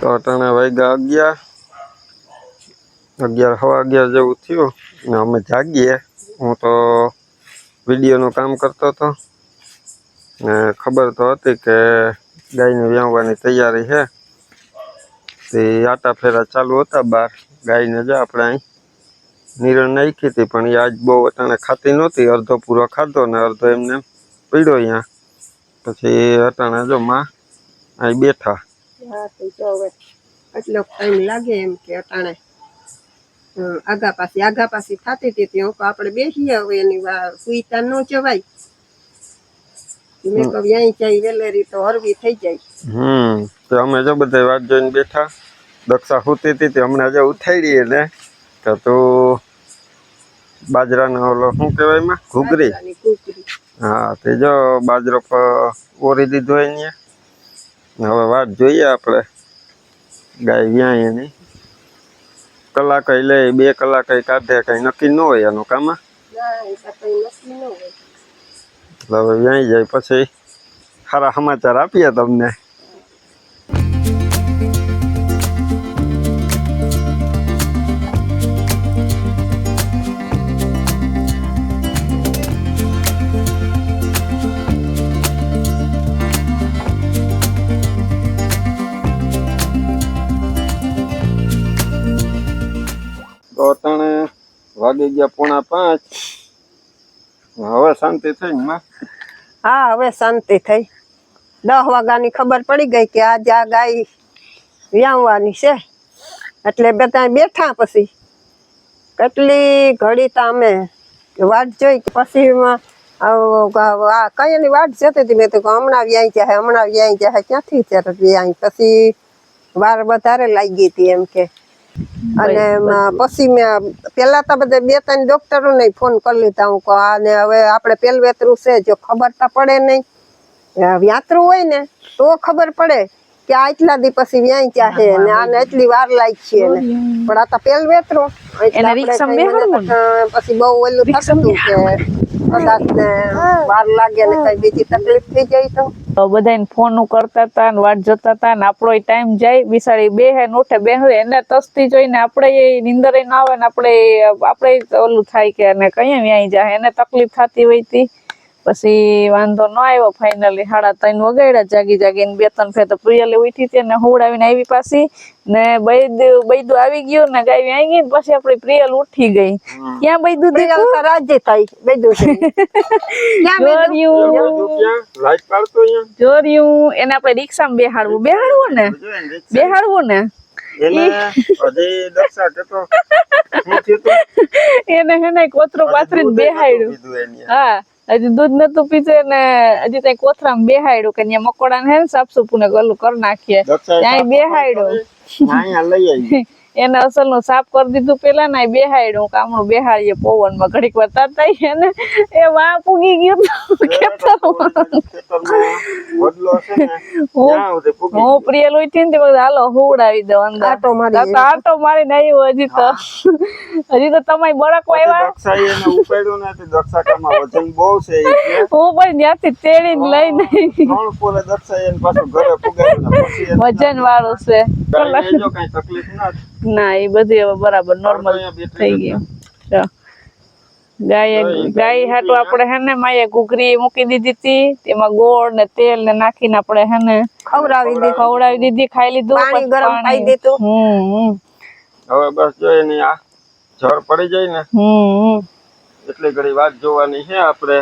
તો અટાણે વાગ્યા 11 સવા 11 જેવું થયું ને અમે જાગીએ. હું તો વિડીયોનું કામ કરતો હતો ને ખબર તો હતી કે ગાયને વ્યાવવાની તૈયારી છે. તે આટા ફેરા ચાલુ હતા બહાર. ગાયને જો આપણે અહીં નિરણ નાખી હતી, પણ એ આજ બહુ અટાણે ખાતી નહોતી. અડધો પૂરો ખાધો ને અડધો એમને પીડ્યો અહીંયા. પછી અટાણે જો માં અહીં બેઠા. હા તો જો હવે એટલો ટાઈમ લાગે એમ કે અટાણે આગા પાછી થતી હતી ત્યાં આપણે બેસીએ. હવે એની સુઈતા ન જવાય. મેં કહ્યું અહીં જાય વેલેરી તો હરવી થઈ જાય. તો અમે જો બધા વાત જોઈને બેઠા. દક્ષા સૂતી હતી તે હમણાં જો ઉઠાડી ને તો તું બાજરાનો ઓલો શું કહેવાય એમાં ઘૂઘરી. હા તે જો બાજરો ઓરી દીધો અહીંયા. હવે વાત જોઈએ આપણે ગાય વ્યાય એની. કલાક લે 2 કલાક કાઢે, કઈ નક્કી ન હોય એનું કામ. એટલે હવે વ્યાઈ જાય પછી સારા સમાચાર આપીએ તમને. તો અટાણે વાગી ગયા 4:45. હવે શાંતિ થઈ ને? હા હવે શાંતિ થઈ. 10 વાગ્યાની ખબર પડી ગઈ કે આજે આ ગાય વ્યાવવાની છે. એટલે બધા બેઠા. પછી કેટલી ઘડી તો અમે વાટ જોઈ. પછી આ કઈની વાટ જતી હતી. મેં તો હમણાં વ્યાઈ જાય ક્યાંથી વ્યાઈ. પછી વાર વધારે લાગી હતી એમ કે. અને પછી મેં પેલા તો બધા 2-3 ડોક્ટરોને ફોન કરી લીધા. હું કહું આને હવે આપણે પેલવેતરું છે, જો ખબર તો પડે નહીં. વ્યાતરું હોય ને તો ખબર પડે કે આટલા દી પછી વ્યાઈ ચાહે ને આને એટલી વાર લાગશે ને. પણ આ તો પેલવેતરું પછી બહુ ઓલું થતું કે કદાચ ને વાર લાગે ને કઈ બીજી તકલીફ થઈ જાય તો બધાને ફોન કરતા હતા ને વાટ જોતા હતા ને આપણો ટાઈમ જાય. બિસાડી બેહે ને ઉઠે બેહે એને તસ્તી જોઈને આપણે નીંદર ના આવે ને આપણે ઓલું થાય કે એને કઈ વ્યાઈ જાય. એને તકલીફ થતી હોય તી. પછી વાંધો ન આવ્યો. ફાઇનલી 3:30 વગાડ્યા જાગીને 2-3 ફેર તો પ્રિયલી ઉઠી હતી ને હુવડાવીને આવી પાછી ને બૈદું આવી ગયું ને ગાય વ્યાઈ ગઈ. પછી આપડી પ્રિયલ ઉઠી ગઈ. ક્યાં બૈદું રાજી થાય બૈદું જોર્યું એને આપણે રિક્ષામાં બેહાડવું ને એને હેને કોથરું પાથરીને બેહાડ્યું. હા હજી દૂધ નતું પીતું ને હજી ત્યાં કોથરામાં બેહાડ્યું કે ત્યાં મકોડા ને સાફસૂફું ને ગલું કરી નાખીએ. ત્યાં બેહાડ્યું. એને અસલ નું સાફ કરી દીધું પેલા ને બેહાડ્યું. કામણું બેહાડીએ પવન માં ઘડીક વાર તાતા એને એ વાં પૂગી ગયું. હું પ્રિયલ ઉઠી ને હાલો હુવડાવી દઉં અંદર. આટો મારીને આવ્યો. હજી તો તમારી બળક હું પણ ત્યાંથી તેડીને લઈને વજન વાળું છે. ના એ બધી હવે બરાબર નોર્મલ થઈ ગયું. ગાય હાટું આપણે હેને માએ ઘૂઘરી મૂકી દીધી હતી. તેમાં ગોળ ને તેલ ને નાખીને આપણે હેને ખવડાવી દીધી. ખાઈ લીધું. પાણી ગરમ કરી દીધું. હવે બસ જોઈએ ને આ જર પડી જાય ને એટલે ઘડી વાત જોવાની છે આપણે.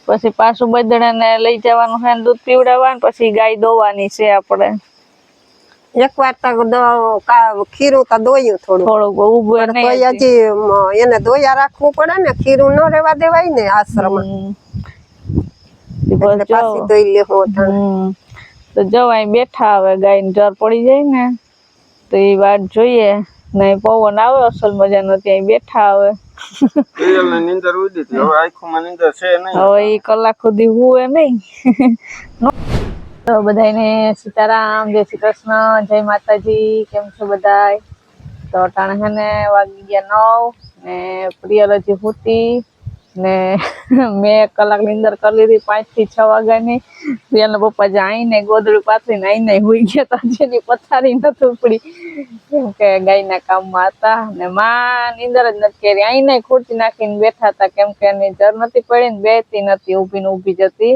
પછી પાછું બદડાને લઈ જવાનું છે, દૂધ પીવડાવવાનું. પછી ગાય દોવાની છે આપણે. એક વાર તો ખીરું તો દોયું થોડુંક ઉભું હજી એને દોયા રાખવું પડે ને. ખીરું ન રેવા દેવાય ને આશ્રમ. પાછી દોઈ લેવું. તો જવાય બેઠા. હવે ગાય ને જર પડી જાય ને તો એ વાત જોઈએ. નહીં પવન આવે અસલ મજાનો. ત્યાં બેઠા. હવે હવે એ કલાક સુધી હુએ નહીં. તો બધાને સીતારામ, જય શ્રી કૃષ્ણ, જય માતાજી. કેમ છો બધાય? તો અટાણે હેને વાગી ગયા 9 ને પ્રિયલ હજી હુતી ને મેં 1 કલાકની અંદર કરી લીધી 5 થી 6 વાગ્યાની. રિયાના પપ્પા જે આઈને ગોદડું પાથરીને આઈને હુઈ ગયા તા, જેની પથારી નથી ઉપડી કેમ કે ગાયના કામમાં હતા. ને માં નીંદર જ નથી કરી, આઈને ખુરચી નાખીને બેઠા હતા કેમ કે એની જર નથી પડી ને બેતી નથી, ઊભી ને ઊભી જતી.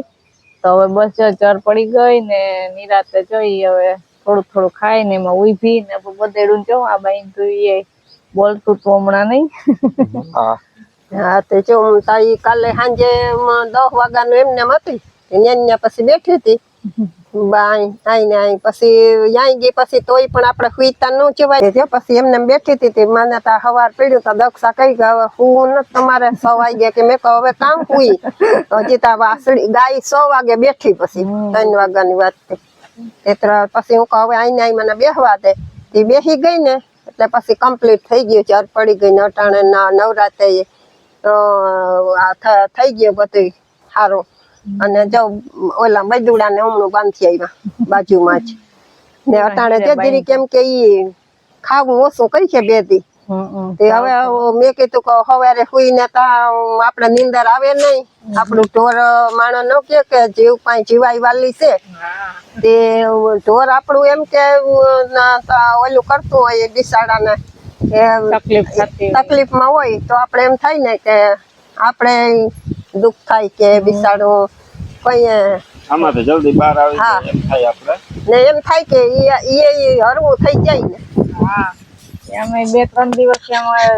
તો હવે બસ જર પડી ગઈ ને નિરાતે જોઈ હવે થોડું થોડું ખાઈ ને એમાં ઉભી ને બધેડું જો આ બાઈ જોઈએ બોલતું તું હમણાં નહીં. હા હા તે જો હું તાઈ કાલે સાંજે 10 વાગ્યાનું એમને એમ હતી, ત્યાં પછી બેઠી હતી આઈને પછી અહીં ગઈ પછી તોય પણ આપણે સુઈતા ન જવાય. પછી એમને એમ બેઠી હતી મને તા સવાર પડ્યું તો દક્ષા કઈ કે હવે હું નથી તમારે 6 વાગે કે મેં કહું હવે કામ હુઈ હજી તો વાસળી ગાય 6 વાગે બેઠી પછી 3 વાગ્યાની વાત પછી હું કહું હવે આઈને મને બેહવા દે. તે બેસી ગઈ ને એટલે પછી કમ્પ્લીટ થઈ ગયું, જર પડી ગઈ ને અટાણે નવરાત્રે થઈ ગયું બધું સારું. અને જો ઓલા મજદૂડા ને હમણાં બાંધી આવ્યા બાજુમાં જ ને અટાણે જરી કેમ કે ઈ ખાવું ઓછું કરી છે 2 દી. હવે મેં કીધું કે સવારે સુઈને આપણે નીંદર આવે નહીં, આપણું ઢોર માણસ ન કે જીવ પાઈ જીવાય વાલી છે તે ઢોર આપણું એમ કે ઓલું કરતું હોય બિસાડાને તકલીફમાં હોય તો આપણે એમ થાય ને કે આપણે દુઃખ થાય કે બિસાડું કોઈ આમાં તો જલ્દી બહાર આવી જાય એમ થાય આપણે ને એમ થાય કે ઈ હરવું થઈ જાય ને. હા એમાં 2-3 દિવસ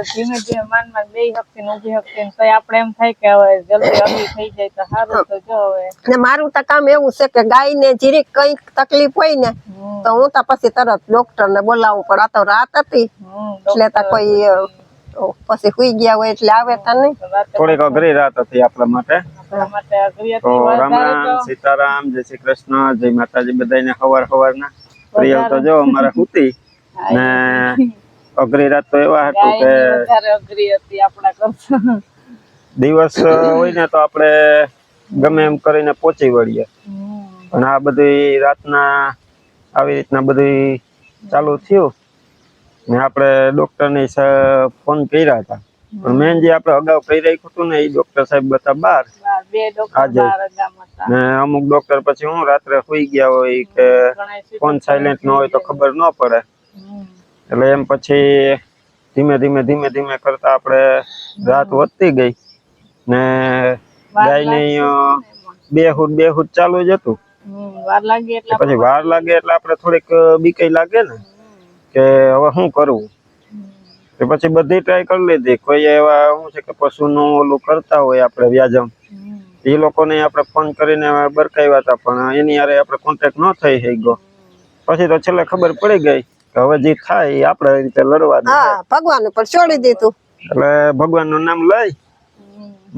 ધીમે ધીમે માનમાં બેહી શકતી ને ઊભી શકતી ને તો આપણે એમ થાય કે હવે જલ્દી હરવી થઈ જાય તો સારું. તો જો હવે ને મારું તો કામ એવું છે કે ગાય ને જીરીક કઈક તકલીફ હોય ને તો હું તો પછી તરત ડોક્ટર ને બોલાવવું પડે. આ તો રાત હતી એટલે તો કોઈ પછી સુઈ ગયા હોય એટલે આવે તો નહીં. થોડીક અઘરી રાત હતી આપણા માટે. તો રામ રામ સીતારામ, જય શ્રી કૃષ્ણ, જય માતાજી બધાને સવારના. પ્રિયલ તો જો અમારે હુતી ને અઘરી રાત તો એવા હતું કે વધારે અઘરી હતી આપણા કરતા. દિવસ હોય ને તો આપણે ગમે એમ કરીને પહોંચી વળીએ, પણ આ બધી રાતના આવી રીતના બધી ચાલુ થયું ને આપણે ડોક્ટરને ફોન કર્યા હતા. પણ મેન જે આપણે અગાઉ કહી રાખ્યું હતું ને એ ડોક્ટર સાહેબ હતા બહાર આજે ને અમુક ડોક્ટર પછી હું રાત્રે સુઈ ગયા હોય કે ફોન સાયલેન્ટ ન હોય તો ખબર ન પડે એટલે એમ પછી ધીમે ધીમે કરતા આપણે રાત વધતી ગઈ ને ગાયની બેહુડ ચાલુ જ હતું. પછી વાર લાગે એટલે આપણે થોડીક બીકઈ લાગે ને કે હવે શું કરવું. પછી બધી ટ્રાય કરી લીધી. કોઈ એવા શું છે કે પશુનું ઓલું કરતા હોય આપણે વ્યાજમ, એ લોકોને આપણે ફોન કરીને બરકાવ્યા હતા પણ એની હારે આપણે કોન્ટેક્ટ ન થઈ શક્યો. પછી તો છેલ્લે ખબર પડી ગઈ કે હવે જે થાય એ આપણે રીતે લડવાનું. હા ભગવાન ઉપર છોડી દીધું એટલે ભગવાનનું નામ લઈ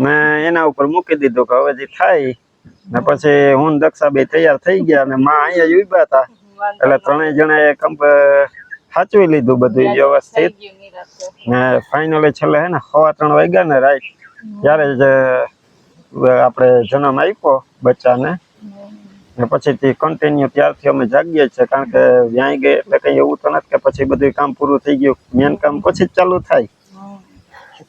ને એના ઉપર મૂકી દીધું કે હવે જે થાય ને પછી હું દક્ષા બે તૈયાર થઈ ગયા અને માં અહીંયા જ ઉભા હતા એટલે 3 જણાએ સાચવી લીધું બધું વ્યવસ્થિત ને ફાઇનલી છેલ્લે હે ને 3:15 વાગ્યા ને રાઈટ ત્યારે જ આપણે જન્મ આપ્યો બચ્ચાને. ને પછી કન્ટિન્યુ ત્યારથી અમે જાગીએ છીએ કારણ કે વ્યાઈ ગઈ એટલે કઈ એવું તો નથી કે પછી બધું કામ પૂરું થઈ ગયું, મેન કામ પછી જ ચાલુ થાય.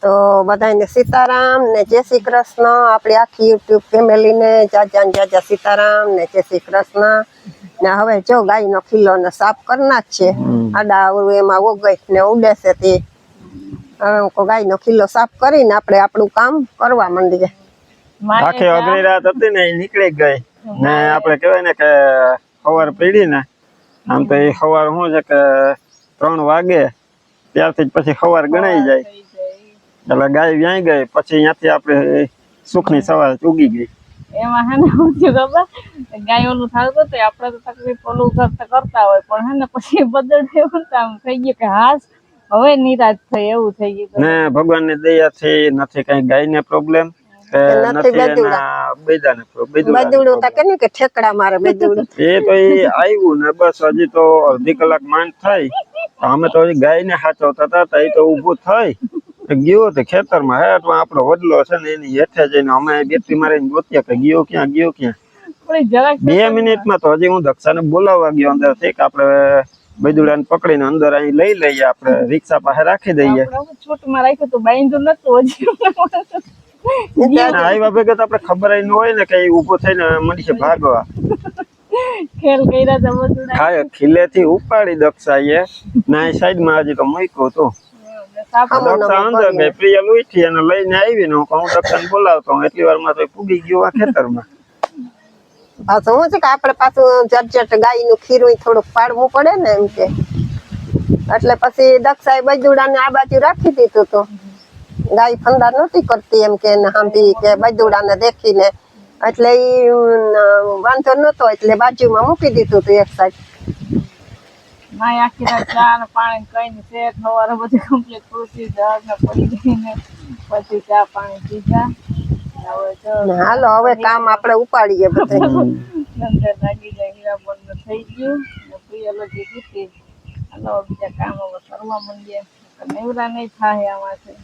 તો બધાને સીતારામ ને જય શ્રી કૃષ્ણ. આપણી આખી યુટ્યુબ ફેમિલીને જાજા સીતારામ ને જય શ્રી કૃષ્ણ. ને હવે જો ગાયનો ખીલો ને સાફ કરના જ છે, આડા એમાં ઓગઈ ને ઉડે છે તે હવે ગાયનો ખીલો સાફ કરીને આપણે આપણું કામ કરવા માંડીએ. આખી અઘરી રાત હતી ને એ નીકળી ગઈ ને આપણે કહેવાય ને કે સવાર પડી ને આમ તો એ સવાર શું છે કે 3 વાગે ત્યારથી જ પછી સવાર ગણાઈ જાય એટલે ગાય વ્યાઈ ગઈ પછી અહીંયાથી આપણે સુખની સવાર ઉગી ગઈ. એમાં હે ને શું થયું ખબર, ગાય ઓલું થતું તો આપણે તો તકલીફ ઓલું કરતા હોય પણ હે ને પછી બદલ એવું આમ થઈ ગયું કે હાસ હવે નિરાશ થઈ એવું થઈ ગયું. ને ભગવાનની દયાથી નથી કઈ ગાયને પ્રોબ્લેમ ઠેકડા મારે બેદુડું એ તો એ આવ્યું ને બસ હજી તો અડધી કલાક માંડ થાય અમે તો ગાય ને સાચવતા હતા. એ તો ઉભું થઈ ગયો તો ખેતરમાં હેઠમાં આપણો વડલો છે ને એની હેઠે જઈને અમે બેટરી મારીને ગોત્યા કે ગયો ક્યાં 2 મિનિટમાં તો હજી હું દક્ષાને બોલાવવા ગયો અંદર થી કે આપણે બેદુડાને પકડીને અંદર અહીં લઈ લઈએ, આપણે રિક્ષા પાસે રાખી દઈએ. છૂટમાં રાખ્યું તો બાંધ્યું નતું હજી આવ્યા ભેગા તો આપણે ખબર ય ન હોય ને કે ઈ ઊભો થઈને મંડી છે ભાગવા. ખેલ કર્યા હતા બધું. ખાય ખીલેથી ઉપાડી દક્ષાએ ના સાઈડ માં હજી તો મૂક્યો તો દક્ષા અંદર ગઈ પ્રિયલ ઉઠી અને લઈને આવી ને હું દક્ષાને બોલાવતો એટલી વાર માં તો પૂગી ગયો આ ખેતરમાં. પાછું શું છે કે આપણે પાછું જટ ગાય નું ખીરું થોડુંક પાડવું પડે ને એમ કે એટલે પછી દક્ષાએ બજુડાને આ બાજુ રાખી દીધું તો ગાય ફંદા નહોતી કરતી એમ કે સાંભળી કે બજુડાને દેખીને એટલે ઈ વાંધો નતો એટલે બાજુમાં મૂકી દીધું હતું એક સાઈડ. ના આખી રાત ચા ને પાણી કઈ ને શેઠ સવારે બધું કમ્પ્લીટ પૂછી જગ ને પડી ગઈ ને પછી ચા પાણી પીધા. હાલો હવે કામ આપણે ઉપાડીએ બધા. નંદર લાગી જાય હીરા બંધ થઈ ગયું ને પ્રિયલ હજી કીધી હાલો બીજા કામ હવે કરવા માંડીએ નવરા નહીં થાય આમાંથી.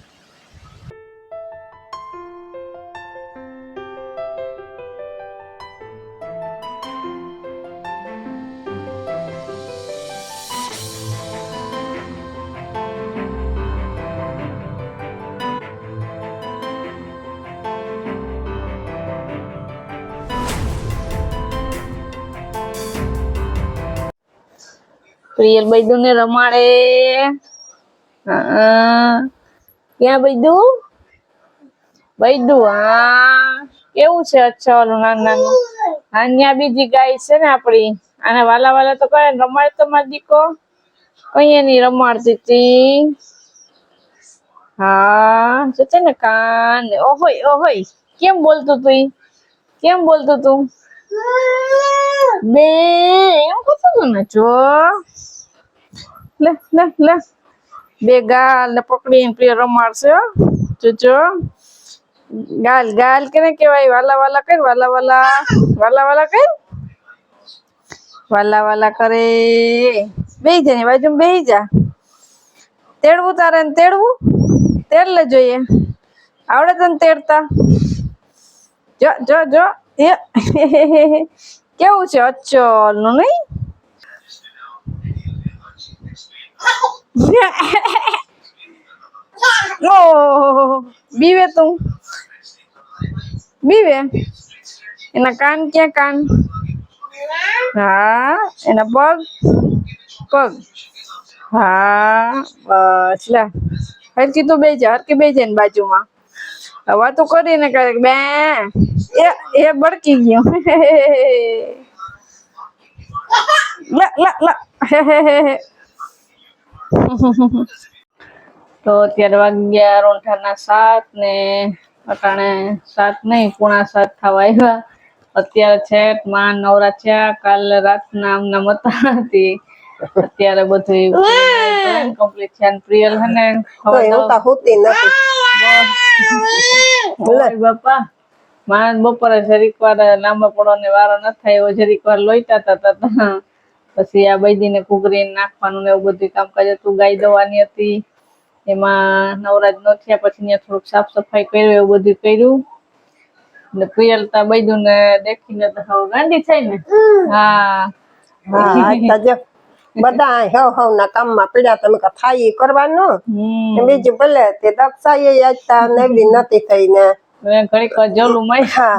પ્રિયલ બૈદુ ને રમાડે. ક્યાં બૈદુ? બૈદુ હા કેવું છે? અચ્છા ઓલું નાનું નાનું હા બીજી ગાય છે ને આપડી આને વાલા વાલા તો કરે રમાડ તો મારી દીકો કઈ એની રમાડતી હતી. હા જો છે ને કાન ઓહોય ઓહોય કેમ બોલતું તું? કેમ બોલતું તું? બે એમ કહેતું તું ને જો લે લે લે બે ગાલ ને પકડીને પ્રિય રમાડશે જો ગાલ ગાલ કેને કહેવાય? વાલા વાલા કર વાલા વાલા વાલા વાલા કર વાલા વાલા કરે. બેહી જા ને બાજુમાં બેહી જા. તેડવું તારે ને તેડવું તેડ લે જોઈએ આવડે તને તેડતા? જો જો જો કેવું છે અચ્ચલ નું નહીં? ઓહ બીવે તું બીવે? એના કાન ક્યાં કાન? હા એના પગ પગ હા બસ લે હરકી તું બેહી જા હરકી બેહી જા ને બાજુમાં વાતો કરીને કરે બે એ બળકી ગયો. લે લે લે તો અત્યારે વાગ્યા રોંઠાના 7 ને અટાણે 7 નહીં 6:45 થવા આવ્યા. અત્યારે છે માં નવરા થયા કાલે રાતના આમના મતા હતી અત્યારે બધું કમ્પ્લીટ છે. પ્રિયલ હે ને બાપા માં બપોરે જરીક વાર લાંબા પડવાની વારો ન થાય એવો જરીક વાર લોહીતા હતા પછી આ બૈદીને ઘૂઘરીને નાખવાનું ને એવું બધું કામકાજ હતું. ગાય દવાની હતી એમાં નવરાજ ન થયા પછી ત્યાં થોડુંક સાફ સફાઈ કર્યું એવું બધું કર્યું ને પ્રિયલતા બૈદું ને દેખીને તો હવે ગાંડી થઈ ને. હા બધા હવ ના કામમાં પીડ્યા તમે થાય કરવાનું બીજું ભલે તે દક્ષાએ આજતા નવરી નથી થઈ ને ઘડીક વાર જોલું મારી હા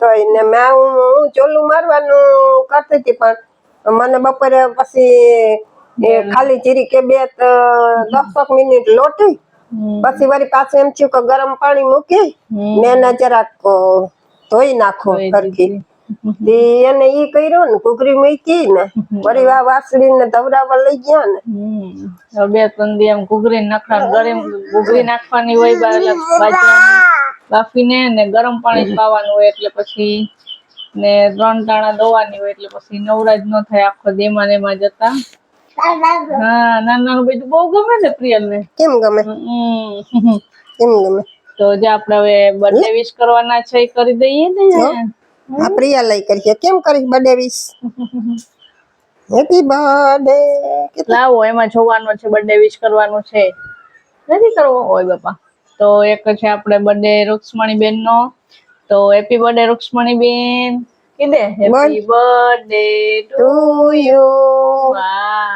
તો એને મેં હું ચોલું મારવાનું કરતી હતી પણ મને બપોરે પછી ખાલી જીરી કે 10 મિનિટ લોટી પછી વળી પાછું એમ થયું કે ગરમ પાણી મૂકી ને એને જરાક ધોઈ નાખો સરખી એને ઈ કર્યું ને ઘૂઘરી મૂકી ને વળી વાસળી ને ધવરાવા લઈ ગયા ને 2-3 દી એમ ઘૂઘરી નાખવાનું ગરમ ઘૂઘરી નાખવાની હોય બાફીને ને ગરમ પાણી પાવાનું હોય એટલે પછી ને 3 ટાણા દોવાની હોય એટલે પછી નવરાજ ન થાય આખો દેમાં એમાં જતા. હા નાનું બધું બહુ ગમે ને પ્રિયલ ને. કેમ ગમે? કેમ ગમે? તો જે આપણે હવે બર્થડે વિશ કરવાના છે એ કરી દઈએ ને. આ પ્રિયા લઈ કરીએ કેમ કરીશ બર્થડે વિશ? હેપી બર્થડે લાવો એમાં જોવાનો છે બર્થડે વિશ કરવાનું છે નથી કરવો હોય બાપા. તો એક છે આપણે બર્થડે રૂક્ષ્મણી બેન નો તો હેપી બર્થડે રૂક્ષ્મણી બેન કીધે હેપી બર્થડે ટુ યુ. વાહ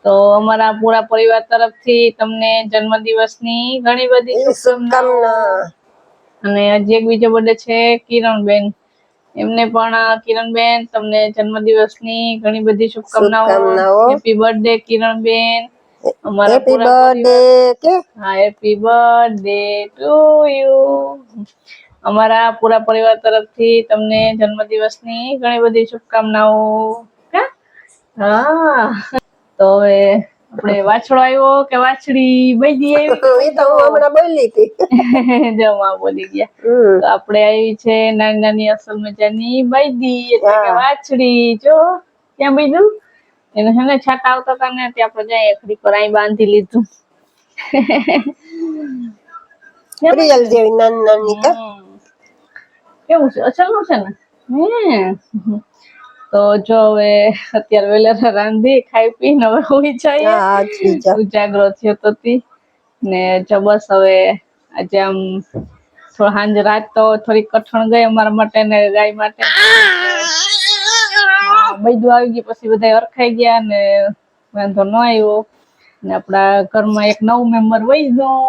તો અમારા પૂરા પરિવાર તરફથી તમને જન્મદિવસની ઘણી બધી શુભકામનાઓ. અને હજી એક બીજો બર્થડે છે કિરણબેન. એમને પણ કિરણબેન તમને જન્મદિવસની ઘણી બધી શુભકામનાઓ. શુભકામનાઓ. Happy birthday Kiranben. અમારા હેપી પૂરા બર્થડે કે હા હેપી બર્થડે ટુ યુ. અમારા પૂરા પરિવાર તરફથી તમને જન્મદિવસની ઘણી બધી શુભકામનાઓ. હા હા. તો હવે આપણે વાછડો આવ્યો કે વાછડી બૈદી એ તો હું હમણાં બોલી હતી. આવી જમા બોલી ગયા. તો આપણે આવી છે નાની નાની અસલ મજાની બૈદી એટલે કે વાછડી. જો ક્યાં બીજું એને હે ને છાતા આવતા હતા ને ત્યાં આપણે જાય ખડી પર અહીં બાંધી લીધું. પ્રિયલ જેવી નાની નાની કા. કેવું છે અસલ નું છે ને હે. તો જો હવે અત્યારે વેલા રાંધી ખાઈ પીને હવે હોઈ જઈએ. ઉજાગરો થયો તો ને જો બસ હવે આજે આમ સાંજ રાત તો થોડીક કઠણ ગઈ અમારા માટે ને ગાય માટે. બધું આવી ગયું પછી બધા અરખાઈ ગયા ને વાંધો ન આવ્યો. ને આપડા ઘરમાં એક નવું મેમ્બર વહી ગયો.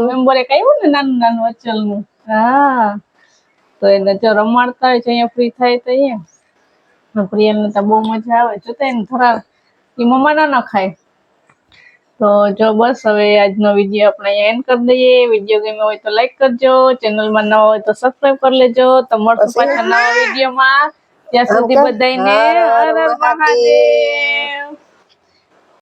મેમ્બર એક આવ્યું ને નાનું નાનું અચલ નું. હા તો એને જો રમાડતા હોય છે અહીંયા ફ્રી થાય તો અહીંયા. પ્રિયલને તો બહુ મજા આવે જોતા એને થોડા એ મમ્મા ના ખાય. તો જો બસ હવે આજનો વિડીયો આપણે અહીંયા એન્ડ કરી દઈએ. વિડીયો ગમ્યો હોય તો લાઈક કરજો, ચેનલમાં નવા હોય તો સબસ્ક્રાઇબ કરી લેજો. તો મળશું પાછા નવા વિડીયોમાં. ત્યાં સુધી બધાને હર હર મહાદેવ.